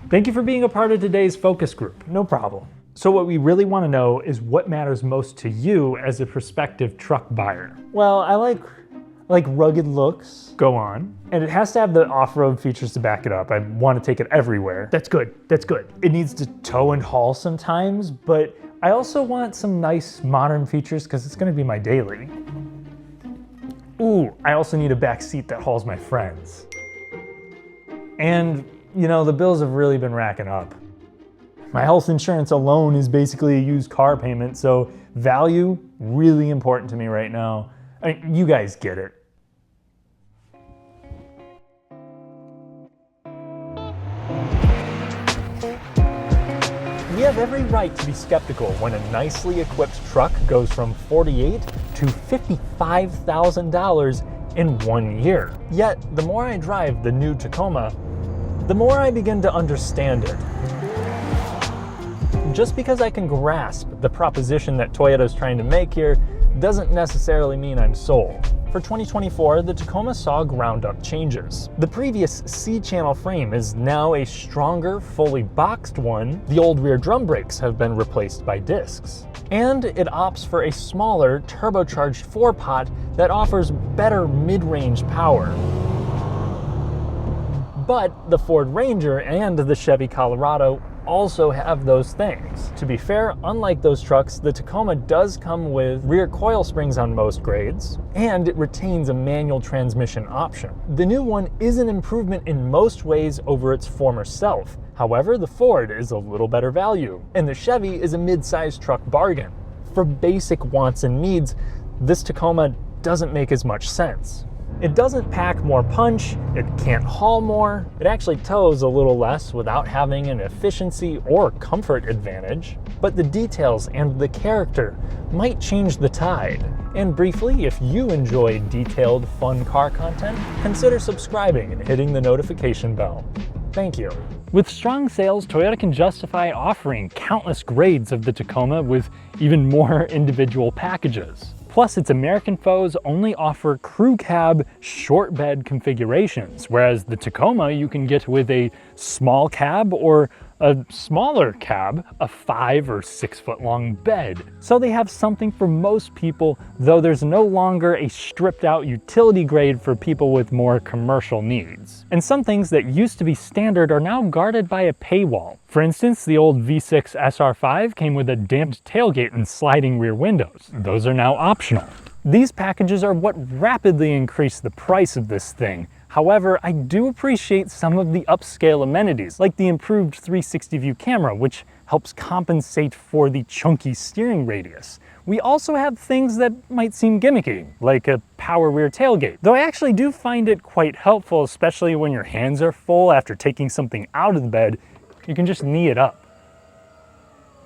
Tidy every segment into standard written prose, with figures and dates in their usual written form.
Thank you for being a part of today's focus group. No problem. So what we really want to know is what matters most to you as a prospective truck buyer. Well, I like rugged looks. Go on. And it has to have the off-road features to back it up. I want to take it everywhere. That's good. That's good. It needs to tow and haul sometimes, but I also want some nice modern features because it's going to be my daily. Ooh, I also need a back seat that hauls my friends. And, you know, the bills have really been racking up. My health insurance alone is basically a used car payment, so value, really important to me right now. I mean, you guys get it. We have every right to be skeptical when a nicely equipped truck goes from $48,000 to $55,000 in 1 year. Yet, the more I drive the new Tacoma, the more I begin to understand it. Just because I can grasp the proposition that Toyota's trying to make here doesn't necessarily mean I'm sold. For 2024, the Tacoma saw ground-up changes. The previous C-channel frame is now a stronger, fully boxed one. The old rear drum brakes have been replaced by discs. And it opts for a smaller, turbocharged 4-pot that offers better mid-range power. But the Ford Ranger and the Chevy Colorado also have those things. To be fair, unlike those trucks, the Tacoma does come with rear coil springs on most grades, and it retains a manual transmission option. The new one is an improvement in most ways over its former self. However, the Ford is a little better value, and the Chevy is a mid-sized truck bargain. For basic wants and needs, this Tacoma doesn't make as much sense. It doesn't pack more punch, it can't haul more, it actually tows a little less without having an efficiency or comfort advantage, but the details and the character might change the tide. And briefly, if you enjoy detailed, fun car content, consider subscribing and hitting the notification bell. Thank you. With strong sales, Toyota can justify offering countless grades of the Tacoma with even more individual packages. Plus, its American foes only offer crew cab, short bed configurations, whereas the Tacoma you can get with a small cab or a smaller cab, a 5 or 6 foot long bed. So they have something for most people, though there's no longer a stripped out utility grade for people with more commercial needs. And some things that used to be standard are now guarded by a paywall. For instance, the old V6 SR5 came with a damped tailgate and sliding rear windows. Those are now optional. These packages are what rapidly increase the price of this thing. However, I do appreciate some of the upscale amenities, like the improved 360 view camera, which helps compensate for the chunky steering radius. We also have things that might seem gimmicky, like a power rear tailgate, though I actually do find it quite helpful, especially when your hands are full after taking something out of the bed. You can just knee it up.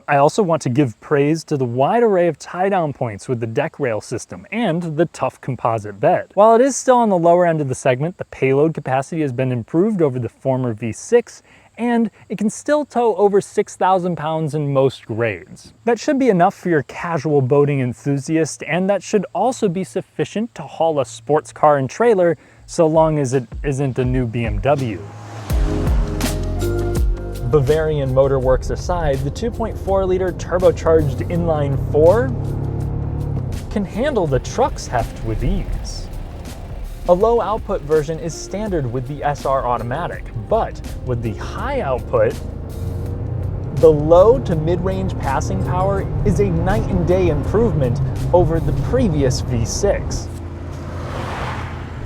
I also want to give praise to the wide array of tie-down points with the deck rail system and the tough composite bed. While it is still on the lower end of the segment, the payload capacity has been improved over the former V6, and it can still tow over 6,000 pounds in most grades. That should be enough for your casual boating enthusiast, and that should also be sufficient to haul a sports car and trailer, so long as it isn't a new BMW. Bavarian Motor Works aside, the 2.4-liter turbocharged inline-4 can handle the truck's heft with ease. A low output version is standard with the SR Automatic, but with the high output, the low to mid-range passing power is a night and day improvement over the previous V6.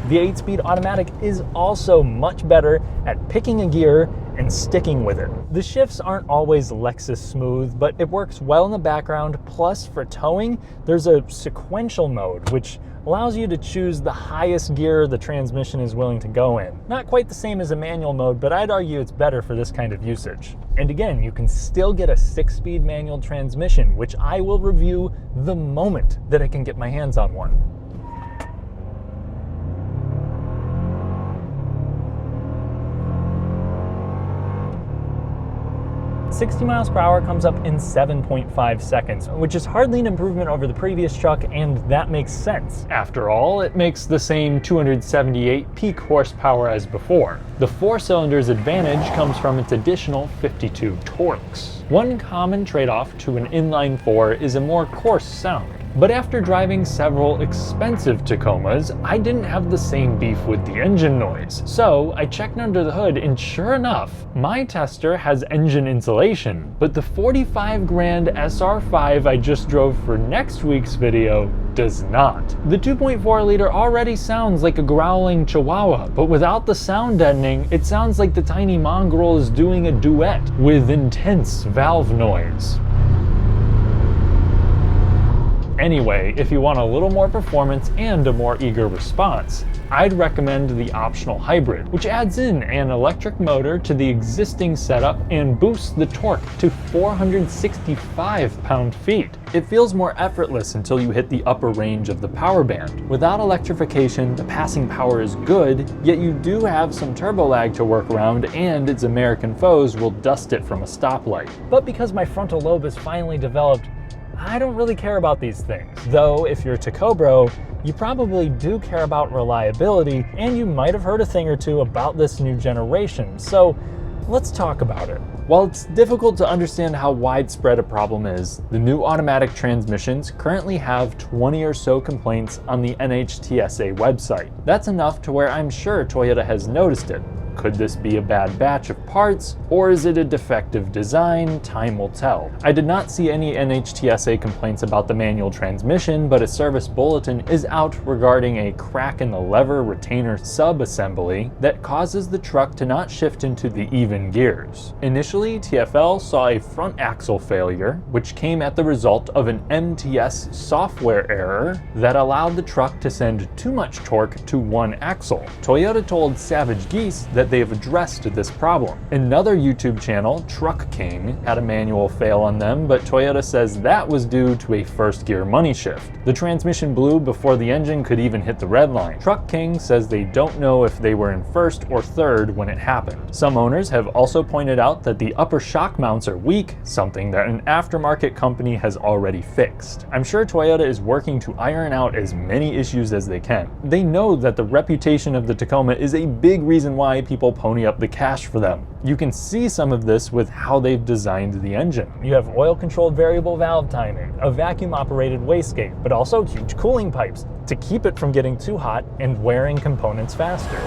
The 8-speed automatic is also much better at picking a gear and sticking with it. The shifts aren't always Lexus smooth, but it works well in the background. Plus, for towing, there's a sequential mode, which allows you to choose the highest gear the transmission is willing to go in. Not quite the same as a manual mode, but I'd argue it's better for this kind of usage. And again, you can still get a 6-speed manual transmission, which I will review the moment that I can get my hands on one. 60 miles per hour comes up in 7.5 seconds, which is hardly an improvement over the previous truck, and that makes sense. After all, it makes the same 278 peak horsepower as before. The 4-cylinder's advantage comes from its additional 52 torques. One common trade-off to an inline-4 is a more coarse sound. But after driving several expensive Tacomas, I didn't have the same beef with the engine noise. So I checked under the hood, and sure enough, my tester has engine insulation, but the 45 grand SR5 I just drove for next week's video does not. The 2.4 liter already sounds like a growling chihuahua, but without the sound deadening, it sounds like the tiny mongrel is doing a duet with intense valve noise. Anyway, if you want a little more performance and a more eager response, I'd recommend the optional hybrid, which adds in an electric motor to the existing setup and boosts the torque to 465 pound-feet. It feels more effortless until you hit the upper range of the power band. Without electrification, the passing power is good, yet you do have some turbo lag to work around, and its American foes will dust it from a stoplight. But because my frontal lobe is finally developed, I don't really care about these things. Though, if you're a Tacobro, you probably do care about reliability, and you might have heard a thing or two about this new generation, so let's talk about it. While it's difficult to understand how widespread a problem is, the new automatic transmissions currently have 20 or so complaints on the NHTSA website. That's enough to where I'm sure Toyota has noticed it. Could this be a bad batch of parts, or is it a defective design? Time will tell. I did not see any NHTSA complaints about the manual transmission, but a service bulletin is out regarding a crack in the lever retainer sub-assembly that causes the truck to not shift into the even gears. Initially, TFL saw a front axle failure, which came at the result of an MTS software error that allowed the truck to send too much torque to one axle. Toyota told Savage Geese that they have addressed this problem. Another YouTube channel, Truck King, had a manual fail on them, but Toyota says that was due to a first gear money shift. The transmission blew before the engine could even hit the red line. Truck King says they don't know if they were in first or third when it happened. Some owners have also pointed out that the upper shock mounts are weak, something that an aftermarket company has already fixed. I'm sure Toyota is working to iron out as many issues as they can. They know that the reputation of the Tacoma is a big reason why people pony up the cash for them. You can see some of this with how they've designed the engine. You have oil-controlled variable valve timing, a vacuum-operated wastegate, but also huge cooling pipes to keep it from getting too hot and wearing components faster.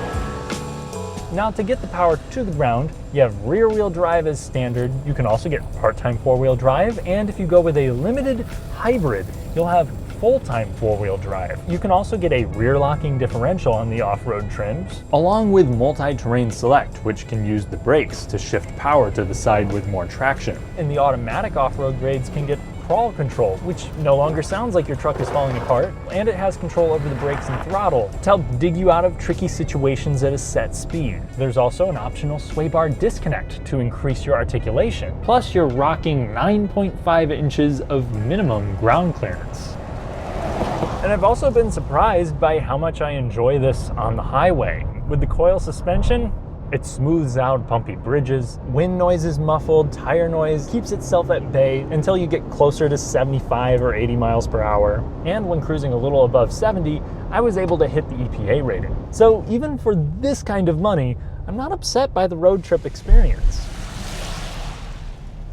Now, to get the power to the ground, you have rear-wheel drive as standard. You can also get part-time four-wheel drive, and if you go with a limited hybrid, you'll have full-time four-wheel drive. You can also get a rear-locking differential on the off-road trims, along with multi-terrain select, which can use the brakes to shift power to the side with more traction. And the automatic off-road grades can get crawl control, which no longer sounds like your truck is falling apart, and it has control over the brakes and throttle to help dig you out of tricky situations at a set speed. There's also an optional sway bar disconnect to increase your articulation. Plus, you're rocking 9.5 inches of minimum ground clearance. And I've also been surprised by how much I enjoy this on the highway. With the coil suspension, it smooths out bumpy bridges, wind noise is muffled, tire noise keeps itself at bay until you get closer to 75 or 80 miles per hour. And when cruising a little above 70, I was able to hit the EPA rating. So even for this kind of money, I'm not upset by the road trip experience.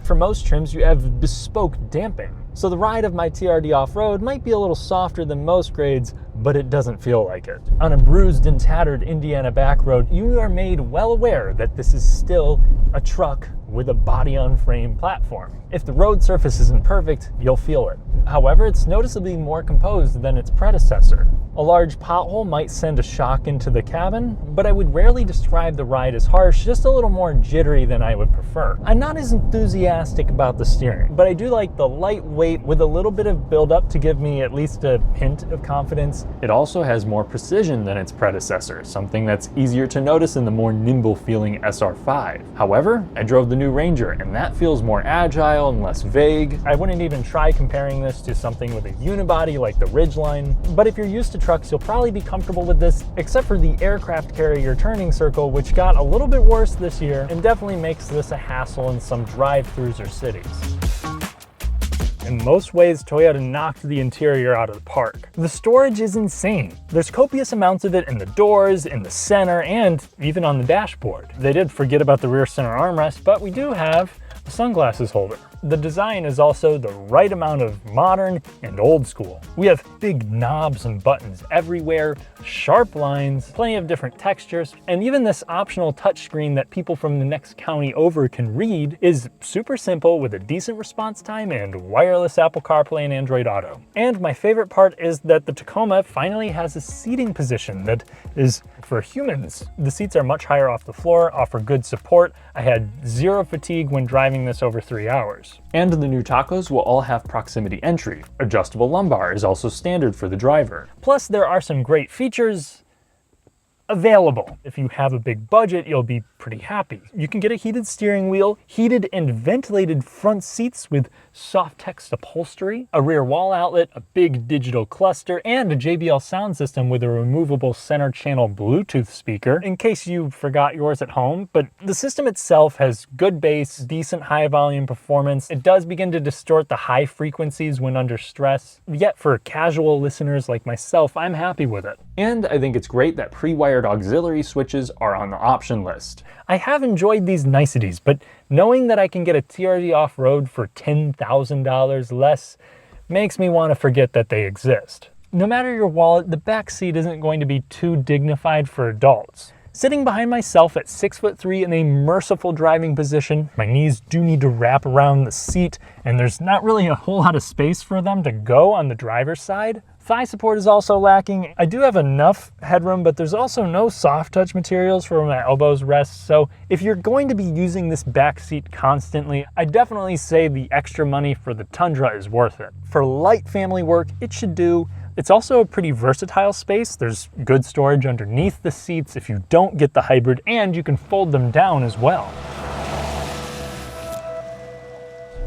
For most trims, you have bespoke damping. So the ride of my TRD off-road might be a little softer than most grades, but it doesn't feel like it. On a bruised and tattered Indiana back road, you are made well aware that this is still a truck with a body-on-frame platform. If the road surface isn't perfect, you'll feel it. However, it's noticeably more composed than its predecessor. A large pothole might send a shock into the cabin, but I would rarely describe the ride as harsh, just a little more jittery than I would prefer. I'm not as enthusiastic about the steering, but I do like the lightweight with a little bit of build-up to give me at least a hint of confidence. It also has more precision than its predecessor, something that's easier to notice in the more nimble-feeling SR5. However, I drove the new Ranger, and that feels more agile and less vague. I wouldn't even try comparing this to something with a unibody like the Ridgeline, but if you're used to trucks, you'll probably be comfortable with this, except for the aircraft carrier turning circle, which got a little bit worse this year and definitely makes this a hassle in some drive-thrus or cities. In most ways, Toyota knocked the interior out of the park. The storage is insane. There's copious amounts of it in the doors, in the center, and even on the dashboard. They did forget about the rear center armrest, but we do have a sunglasses holder. The design is also the right amount of modern and old school. We have big knobs and buttons everywhere, sharp lines, plenty of different textures, and even this optional touchscreen that people from the next county over can read is super simple with a decent response time and wireless Apple CarPlay and Android Auto. And my favorite part is that the Tacoma finally has a seating position that is for humans. The seats are much higher off the floor, offer good support. I had zero fatigue when driving this over 3 hours. And the new Tacos will all have proximity entry. Adjustable lumbar is also standard for the driver. Plus, there are some great features available. If you have a big budget, you'll be pretty happy. You can get a heated steering wheel, heated and ventilated front seats with soft text upholstery, a rear wall outlet, a big digital cluster, and a JBL sound system with a removable center channel Bluetooth speaker, in case you forgot yours at home. But the system itself has good bass, decent high volume performance. It does begin to distort the high frequencies when under stress, yet for casual listeners like myself, I'm happy with it. And I think it's great that pre-wired auxiliary switches are on the option list. I have enjoyed these niceties, but knowing that I can get a TRD off-road for $10,000 less makes me want to forget that they exist. No matter your wallet, the back seat isn't going to be too dignified for adults. Sitting behind myself at 6'3" in a merciful driving position, my knees do need to wrap around the seat, and there's not really a whole lot of space for them to go on the driver's side. Thigh support is also lacking. I do have enough headroom, but there's also no soft touch materials for where my elbows rest, so if you're going to be using this back seat constantly, I definitely say the extra money for the Tundra is worth it. For light family work, it should do. It's also a pretty versatile space. There's good storage underneath the seats if you don't get the hybrid, and you can fold them down as well.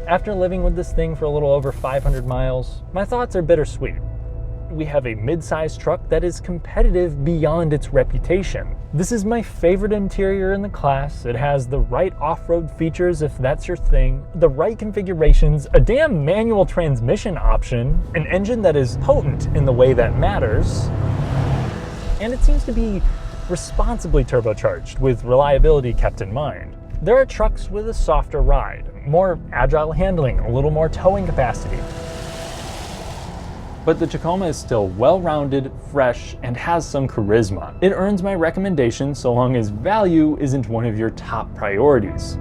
After living with this thing for a little over 500 miles, my thoughts are bittersweet. We have a mid-size truck that is competitive beyond its reputation. This is my favorite interior in the class. It has the right off-road features if that's your thing, the right configurations, a damn manual transmission option, an engine that is potent in the way that matters, and it seems to be responsibly turbocharged with reliability kept in mind. There are trucks with a softer ride, more agile handling, a little more towing capacity. But the Tacoma is still well-rounded, fresh, and has some charisma. It earns my recommendation so long as value isn't one of your top priorities.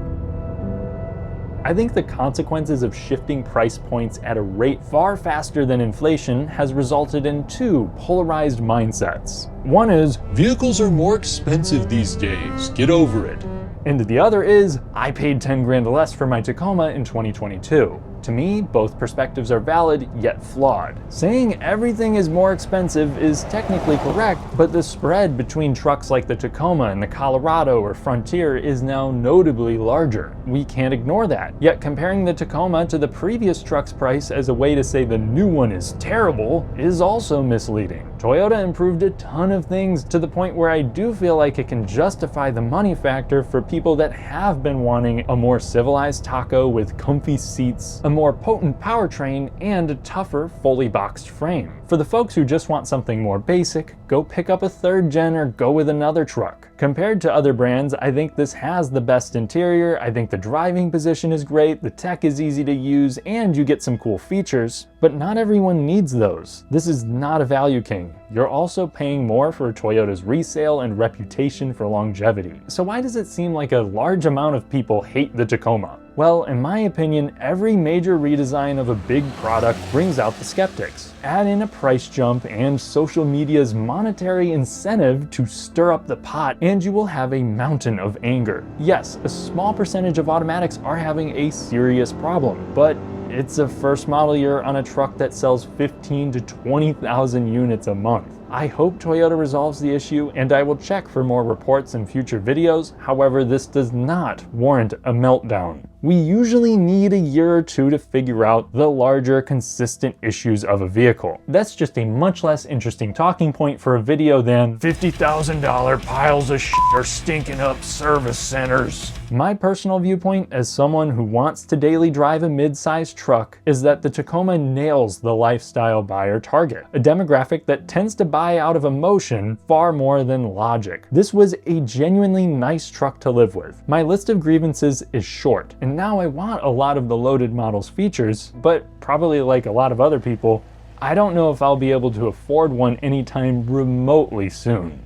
I think the consequences of shifting price points at a rate far faster than inflation has resulted in two polarized mindsets. One is, vehicles are more expensive these days, get over it. And the other is, I paid 10 grand less for my Tacoma in 2022. To me, both perspectives are valid, yet flawed. Saying everything is more expensive is technically correct, but the spread between trucks like the Tacoma and the Colorado or Frontier is now notably larger. We can't ignore that. Yet comparing the Tacoma to the previous truck's price as a way to say the new one is terrible is also misleading. Toyota improved a ton of things to the point where I do feel like it can justify the money factor for people that have been wanting a more civilized taco with comfy seats, a more potent powertrain, and a tougher, fully boxed frame. For the folks who just want something more basic, go pick up a 3rd gen or go with another truck. Compared to other brands, I think this has the best interior, I think the driving position is great, the tech is easy to use, and you get some cool features, but not everyone needs those. This is not a value king. You're also paying more for Toyota's resale and reputation for longevity. So why does it seem like a large amount of people hate the Tacoma? Well, in my opinion, every major redesign of a big product brings out the skeptics. Add in a price jump and social media's monetary incentive to stir up the pot, and you will have a mountain of anger. Yes, a small percentage of automatics are having a serious problem, but it's a first model year on a truck that sells 15,000 to 20,000 units a month. I hope Toyota resolves the issue, and I will check for more reports in future videos. However, this does not warrant a meltdown. We usually need a year or two to figure out the larger, consistent issues of a vehicle. That's just a much less interesting talking point for a video than $50,000 piles of shit are stinking up service centers. My personal viewpoint as someone who wants to daily drive a mid-sized truck is that the Tacoma nails the lifestyle buyer target, a demographic that tends to buy out of emotion far more than logic. This was a genuinely nice truck to live with. My list of grievances is short, and now I want a lot of the loaded model's features, but probably like a lot of other people, I don't know if I'll be able to afford one anytime remotely soon.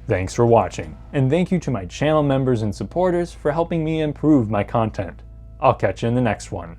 Thanks for watching, and thank you to my channel members and supporters for helping me improve my content. I'll catch you in the next one.